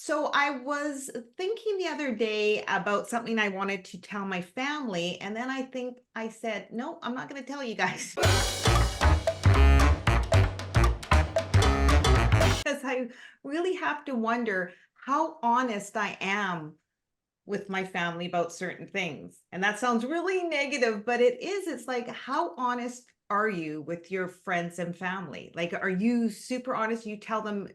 So I was thinking the other day about something I wanted to tell my family, and then I think I said, no, I'm not going to tell you guys because I really have to wonder how honest I am with my family about certain things. And that sounds really negative, but it is. It's like, how honest are you with your friends and family? Like, are you super honest? You tell them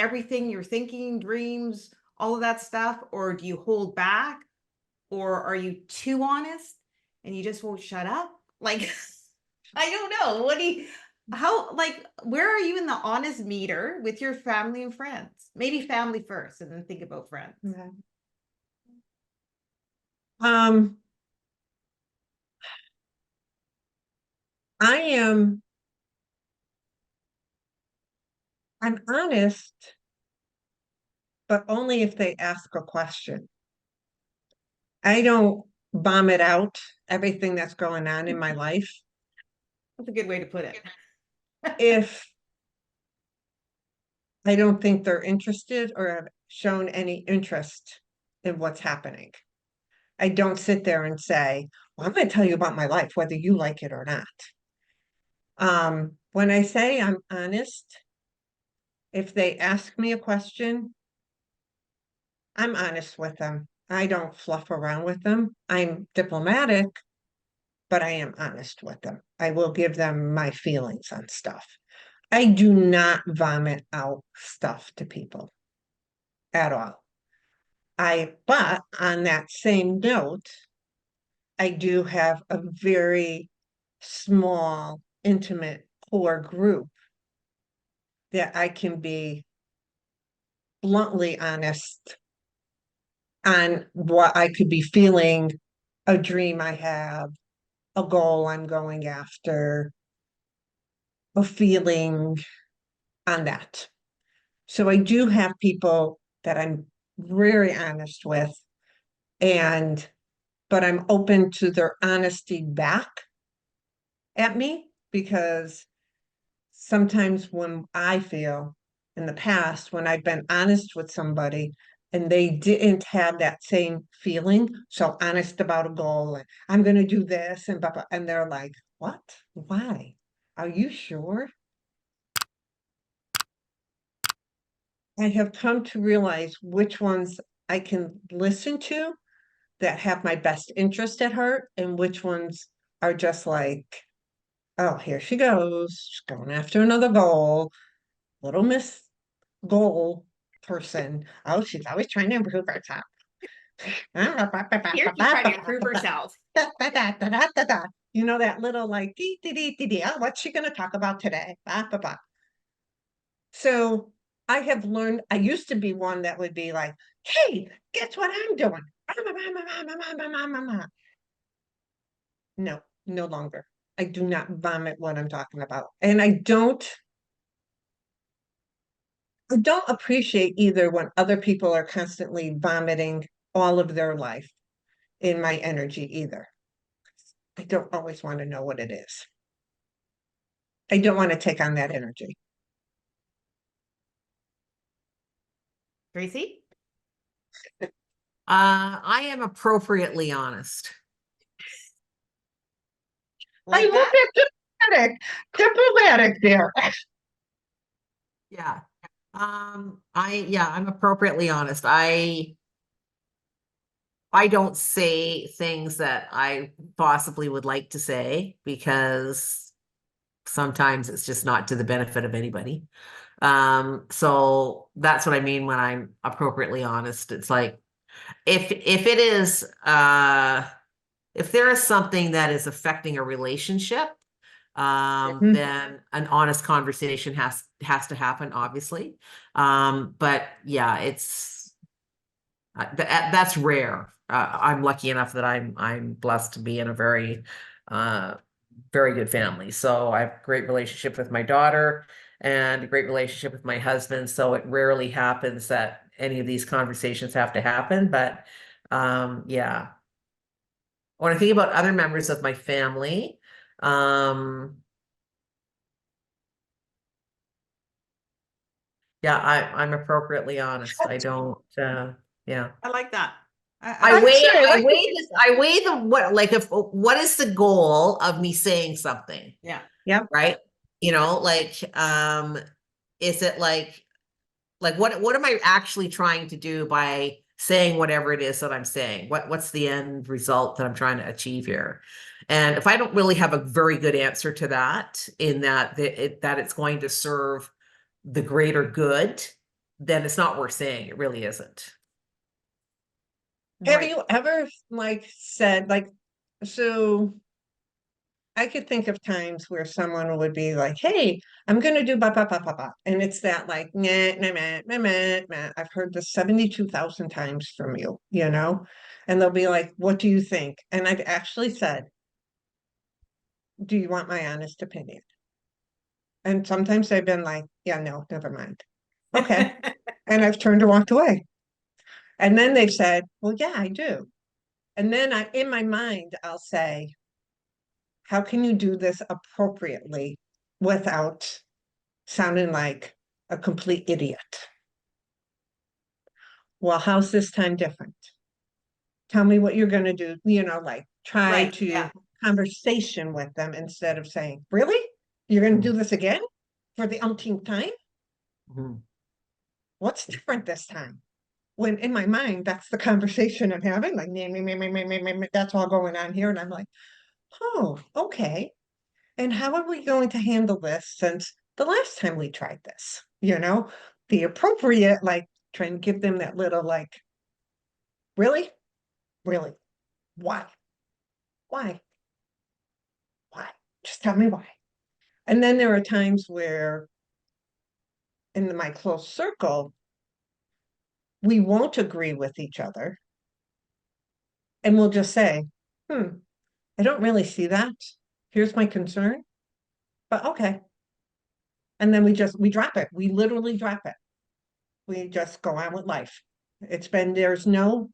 everything you're thinking, dreams, all of that stuff? Or do you hold back? Or are you too honest and you just won't shut up? Like, I don't know. Where are you in the honest meter with your family and friends? Maybe family first and then think about friends. Okay. Um, I'm honest, but only if they ask a question. I don't vomit out everything that's going on in my life. That's a good way to put it. If I don't think they're interested or have shown any interest in what's happening. I don't sit there and say, well, I'm going to tell you about my life, whether you like it or not. When I say I'm honest, if they ask me a question, I'm honest with them. I don't fluff around with them. I'm diplomatic, but I am honest with them. I will give them my feelings on stuff. I do not vomit out stuff to people at all. But on that same note, I do have a very small, intimate core group that I can be bluntly honest on what I could be feeling, a dream I have, a goal I'm going after, a feeling on that. So I do have people that I'm very honest with, and but I'm open to their honesty back at me, because sometimes when I feel in the past, when I've been honest with somebody and they didn't have that same feeling, so honest about a goal, and I'm going to do this, and blah, blah, and they're like, what? Why? Are you sure? I have come to realize which ones I can listen to that have my best interest at heart, and which ones are just like, oh, here she goes, she's going after another goal, little miss goal person. Oh, she's always trying to improve herself. Here she's trying to improve herself. You know, that little like, dee, dee, dee, dee, dee. Oh, what's she going to talk about today? Bah, bah, bah. So I have learned, I used to be one that would be like, hey, guess what I'm doing? No, no longer. I do not vomit what I'm talking about. And I don't appreciate either when other people are constantly vomiting all of their life in my energy either. I don't always want to know what it is. I don't want to take on that energy. Tracy? I am appropriately honest. I Like look that? at diplomatic there. Yeah. I'm appropriately honest. I don't say things that I possibly would like to say, because sometimes it's just not to the benefit of anybody. So that's what I mean when I'm appropriately honest. It's like, if it is if there is something that is affecting a relationship, then an honest conversation has to happen, obviously. But yeah, that's rare. I'm lucky enough that I'm blessed to be in a very good family. So I have a great relationship with my daughter and a great relationship with my husband. So it rarely happens that any of these conversations have to happen. But yeah. When I think about other members of my family, Yeah, I'm appropriately honest. I don't, yeah. I like that. I I'm weigh, serious. I weigh the, what, like, if, what is the goal of me saying something, Yeah. Yep. right? You know, like, is it like what am I actually trying to do by saying whatever it is that I'm saying? What's the end result that I'm trying to achieve here? And if I don't really have a very good answer to that, in that that it's going to serve the greater good, then it's not worth saying. It really isn't. Have Right. you ever like said like, so I could think of times where someone would be like, "Hey, I'm gonna do ba ba ba ba ba," and it's that like, nah, nah, nah, nah, nah, nah. I've heard this 72,000 times from you, you know, and they'll be like, "What do you think?" And I've actually said, "Do you want my honest opinion?" And sometimes they've been like, "Yeah, no, never mind." Okay, and I've turned and walked away. And then they've said, "Well, yeah, I do." And then in my mind, I'll say, how can you do this appropriately without sounding like a complete idiot? Well, how's this time different? Tell me what you're going to do, like try Right. to Yeah. conversation with them instead of saying, really? You're going to Mhm. do this again for the umpteenth time? Mhm. What's different this time? When in my mind, that's the conversation I'm having, like, that's all going on here. And I'm like, oh, okay. And how are we going to handle this since the last time we tried this? The appropriate, like, trying to give them that little, like, really? Really? Why? Why? Why? Just tell me why. And then there are times where in my close circle, we won't agree with each other. And we'll just say, I don't really see that. Here's my concern. But okay. And then we drop it. We literally drop it. We just go on with life. There's no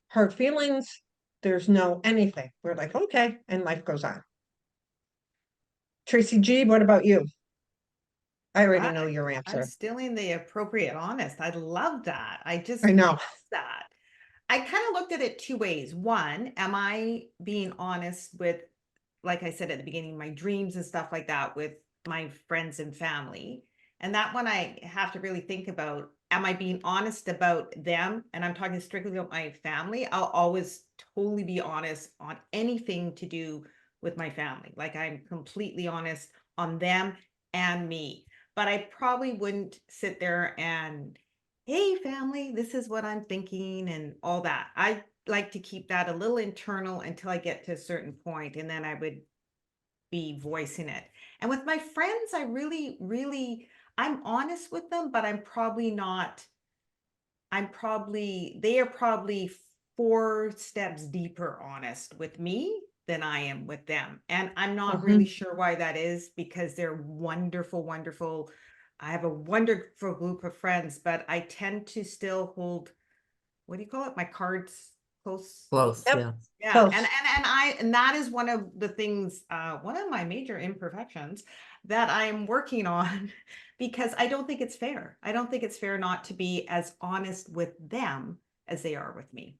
hurt feelings. There's no anything. We're like, okay, and life goes on. Tracy G, what about you? I already I, know your I'm answer. still in the appropriate honest. I love that. I just I know. love that. I kind of looked at it two ways. One, am I being honest with, like I said at the beginning, my dreams and stuff like that with my friends and family? And that one I have to really think about. Am I being honest about them? And I'm talking strictly about my family. I'll always totally be honest on anything to do with my family. Like I'm completely honest on them and me. But I probably wouldn't sit there and, hey, family, this is what I'm thinking and all that. I like to keep that a little internal until I get to a certain point, and then I would be voicing it. And with my friends, I really, really, I'm honest with them, but I'm probably not, they are probably 4 steps deeper honest with me than I am with them. And I'm not really Mhm. sure why that is because they're wonderful, wonderful. I have a wonderful group of friends, but I tend to still hold, what do you call it? My cards close. Close, Yep, yeah. Yeah, close. and that is one of the things, one of my major imperfections that I'm working on because I don't think it's fair. I don't think it's fair not to be as honest with them as they are with me.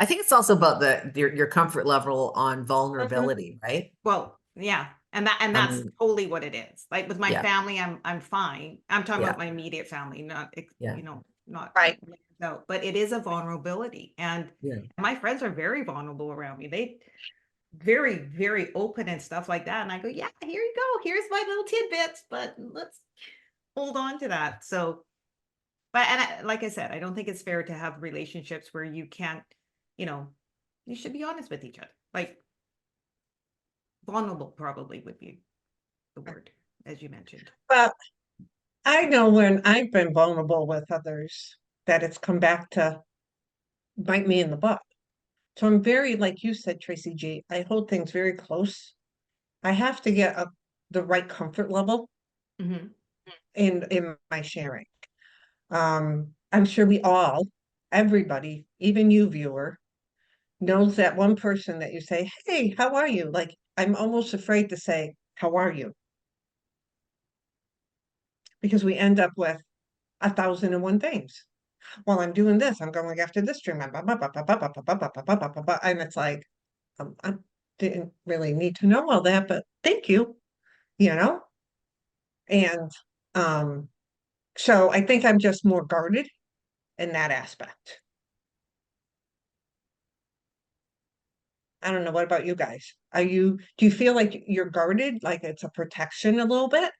I think it's also about your comfort level on Mhm. vulnerability, right? Well, yeah, and I that's mean, totally what it is. Like with my yeah, family, I'm fine. I'm talking yeah, about my immediate family, not yeah, not Right. no, but it is a vulnerability, and yeah. my friends are very vulnerable around me. They very, very open and stuff like that. And I go, yeah, here you go. Here's my little tidbits, but let's hold on to that. So, but like I said, I don't think it's fair to have relationships where you can't, you know, you should be honest with each other. Like vulnerable probably would be the word, as you mentioned. Well, I know when I've been vulnerable with others that it's come back to bite me in the butt. So I'm very, like you said, Tracy G, I hold things very close. I have to get the right comfort level Mhm. in my sharing. I'm sure everybody, even you viewer, knows that one person that you say, hey, how are you? Like, I'm almost afraid to say, how are you? because we end up with 1,001 things. Well, I'm doing this, I'm going after this dream, and it's like, I didn't really need to know all that, but thank you, you know? And so I think I'm just more guarded in that aspect. I don't know, what about you guys? Do you feel like you're guarded, like it's a protection a little bit?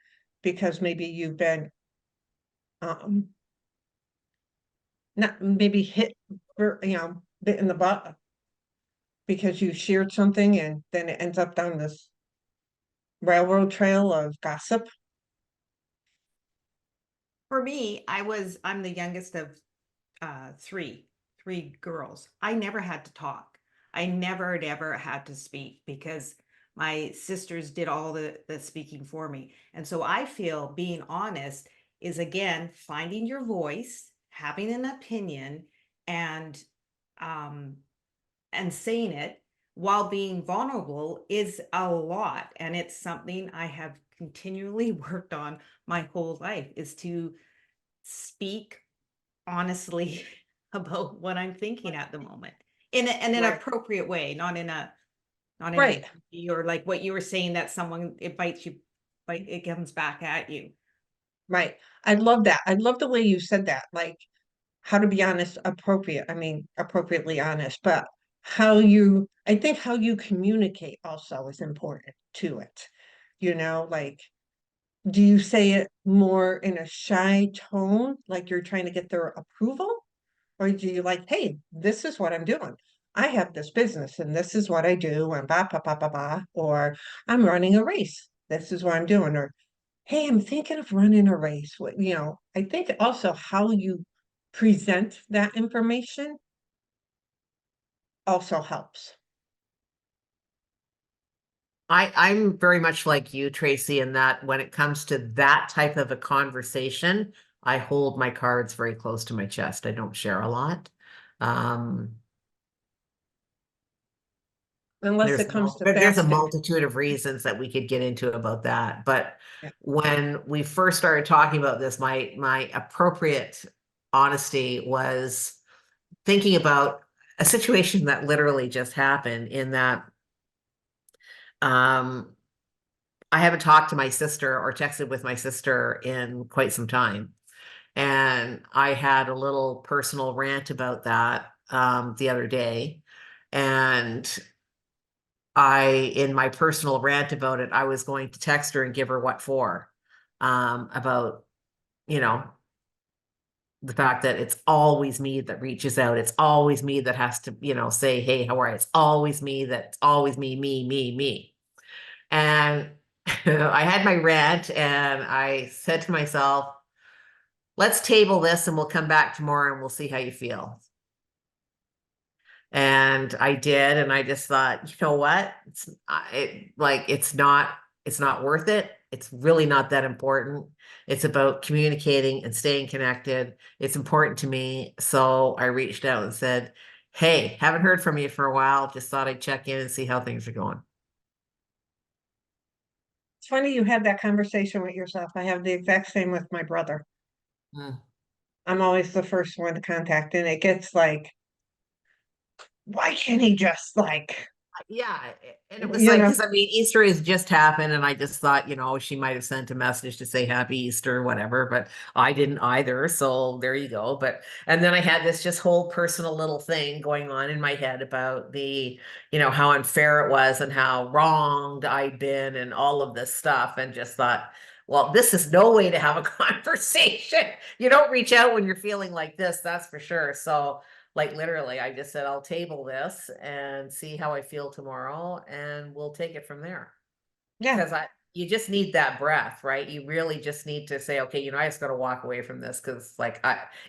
Because maybe you've been um not maybe hit bit in the butt because you shared something and then it ends up down this railroad trail of gossip. For me, I'm the youngest of three girls. I never had to talk. I never ever had to speak because my sisters did all the speaking for me. And so I feel being honest is again finding your voice, having an opinion, and um saying it while being vulnerable is a lot. And it's something I have continually worked on my whole life is to speak honestly about what I'm thinking at the moment in an Right. appropriate way, not in a Right. or like what you were saying that someone it bites you, it comes back at you. Right. I love that. I love the way you said that. Like, how to be honest, appropriately honest, but I think how you communicate also is important to it. Like, do you say it more in a shy tone, like you're trying to get their approval? Or do you like, hey, this is what I'm doing. I have this business and this is what I do, and blah, blah, blah, blah, blah. Or I'm running a race. This is what I'm doing. Or, hey, I'm thinking of running a race. I think also how you present that information also helps. I'm very much like you, Tracy, in that when it comes to that type of a conversation, I hold my cards very close to my chest. I don't share a lot. Um, Unless it comes to there's a fasting. multitude of reasons that we could get into about that. But Yeah. when we first started talking about this, my appropriate honesty was thinking about a situation that literally just happened in that um I haven't talked to my sister or texted with my sister in quite some time. And I had a little personal rant about that the other day. And in my personal rant about it, I was going to text her and give her what for about, you know, the fact that it's always me that reaches out. It's always me that has to, say, hey, how are you? It's always me that's always me. And I had my rant and I said to myself, let's table this and we'll come back tomorrow and we'll see how you feel. And I did, and I just thought, you know what? It's not worth it. It's really not that important. It's about communicating and staying connected. It's important to me. So I reached out and said, hey, haven't heard from you for a while. Just thought I'd check in and see how things are going. It's funny you had that conversation with yourself. I have the exact same with my brother. Mm. I'm always the first one to contact, and it gets like, why can't he just like, Yeah, and it was you like, know, because I mean, Easter has just happened, and I just thought, she might have sent a message to say Happy Easter or whatever, but I didn't either. So there you go. And then I had this just whole personal little thing going on in my head about how unfair it was and how wronged I'd been and all of this stuff, and just thought, well, this is no way to have a conversation. You don't reach out when you're feeling like this, that's for sure. So like literally, I just said, I'll table this and see how I feel tomorrow, and we'll take it from there. yeah. Because you just need that breath, right? You really just need to say, okay, I just got to walk away from this because, like,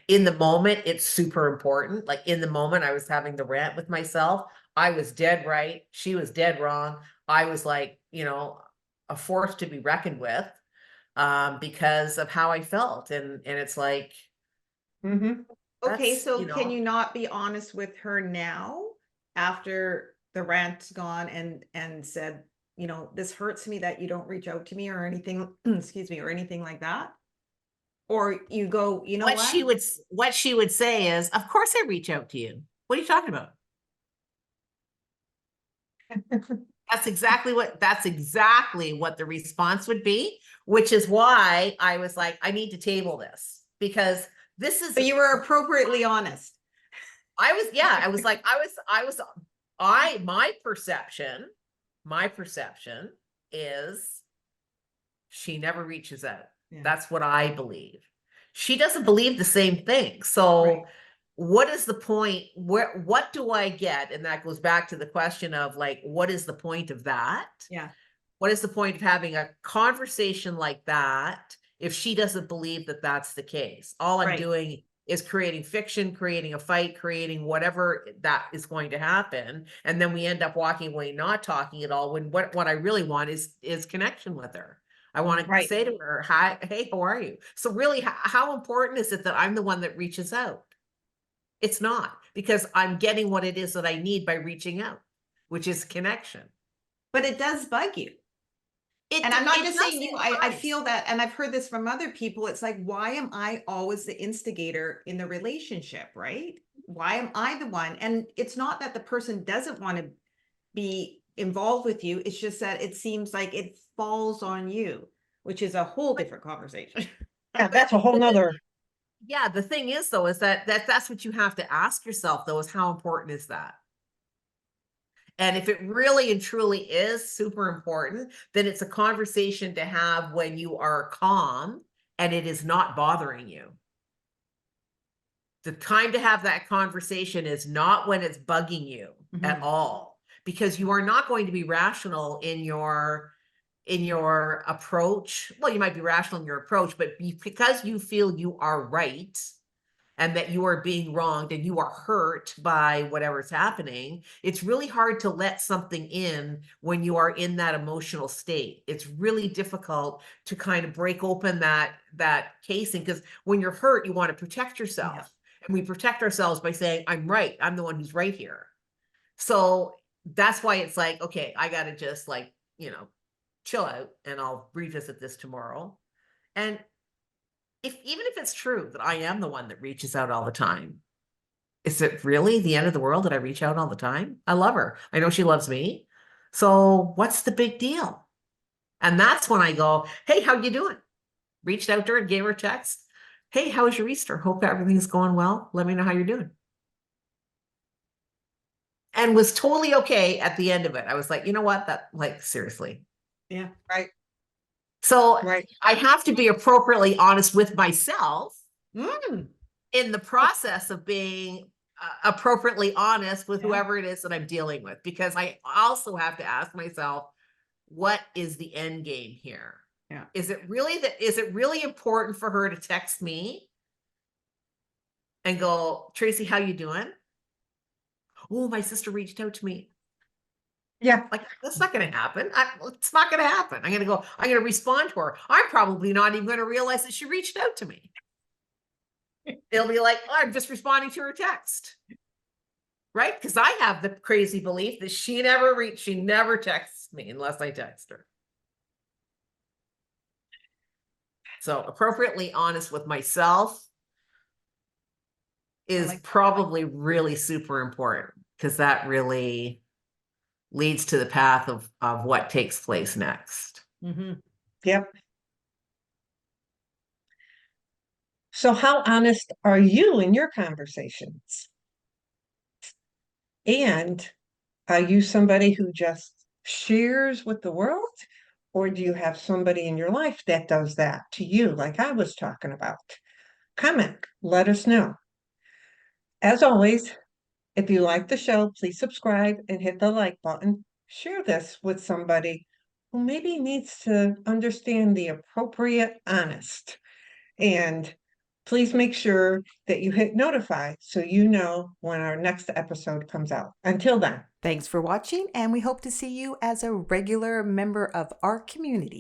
in the moment, it's super important. Like in the moment, I was having the rant with myself. I was dead right. She was dead wrong. I was like, a force to be reckoned with, because of how I felt, and it's like Mm-hmm. Okay, that's so can you not be honest with her now after the rant's gone and said, this hurts me that you don't reach out to me or anything, excuse me, or anything like that? Or you go, you know What what? she would say is, of course I reach out to you. What are you talking about? That's exactly what the response would be, which is why I was like, I need to table this, because this is But you were appropriately honest. I was like, my perception is she never reaches out. Yeah. That's what I believe. She doesn't believe the same thing. So Right. what is the point? What do I get? And that goes back to the question of like, what is the point of that? Yeah. What is the point of having a conversation like that if she doesn't believe that that's the case? All I'm Right. doing is creating fiction, creating a fight, creating whatever that is going to happen. And then we end up walking away, not talking at all, when what I really want is connection with her. I want to Right. say to her, hi, hey, how are you? So really, how important is it that I'm the one that reaches out? It's not, because I'm getting what it is that I need by reaching out, which is connection. But it does bug you. It, And I'm not it just does saying you, sometimes. I feel that, and I've heard this from other people. It's like, why am I always the instigator in the relationship, right? Why am I the one? And it's not that the person doesn't want to be involved with you. It's just that it seems like it falls on you, which is a whole different conversation. Yeah, that's a whole nother. Yeah, the thing is though, is that's what you have to ask yourself though, is how important is that? And if it really and truly is super important, then it's a conversation to have when you are calm and it is not bothering you. The time to have that conversation is not when it's bugging you at all, because you are not going to be rational in your approach. Well, you might be rational in your approach, but because you feel you are right and that you are being wronged and you are hurt by whatever's happening, it's really hard to let something in when you are in that emotional state. It's really difficult to kind of break open that casing, because when you're hurt, you want to protect yourself. Yeah. And we protect ourselves by saying, I'm right. I'm the one who's right here. So that's why it's like, okay, I got to just like, chill out and I'll revisit this tomorrow. And even if it's true that I am the one that reaches out all the time, is it really the end of the world that I reach out all the time? I love her. I know she loves me. So what's the big deal? And that's when I go, hey, how you doing? Reached out to her, gave her a text. Hey, how was your Easter? Hope everything's going well. Let me know how you're doing. And was totally okay at the end of it. I was like, you know what? That, like, seriously. Yeah. Right. So Right. I have to be appropriately honest with myself Mm. in the process of being appropriately honest with Yeah. whoever it is that I'm dealing with, because I also have to ask myself, what is the end game here? Yeah. Is it really important for her to text me and go, Tracy, how you doing? Oh, my sister reached out to me. Yeah. Like, that's not going to happen. It's not going to happen. I'm going to respond to her. I'm probably not even going to realize that she reached out to me. It'll be like, oh, I'm just responding to her text. Right? Because I have the crazy belief that she never texts me unless I text her. So appropriately honest with myself is probably really super important, because that really leads to the path of what takes place next. Mm-hmm. Yep. So how honest are you in your conversations? And are you somebody who just shares with the world? Or do you have somebody in your life that does that to you, like I was talking about? Comment, let us know. As always, if you like the show, please subscribe and hit the like button. Share this with somebody who maybe needs to understand the appropriate honest. And please make sure that you hit notify so you know when our next episode comes out. Until then. Thanks for watching, and we hope to see you as a regular member of our community.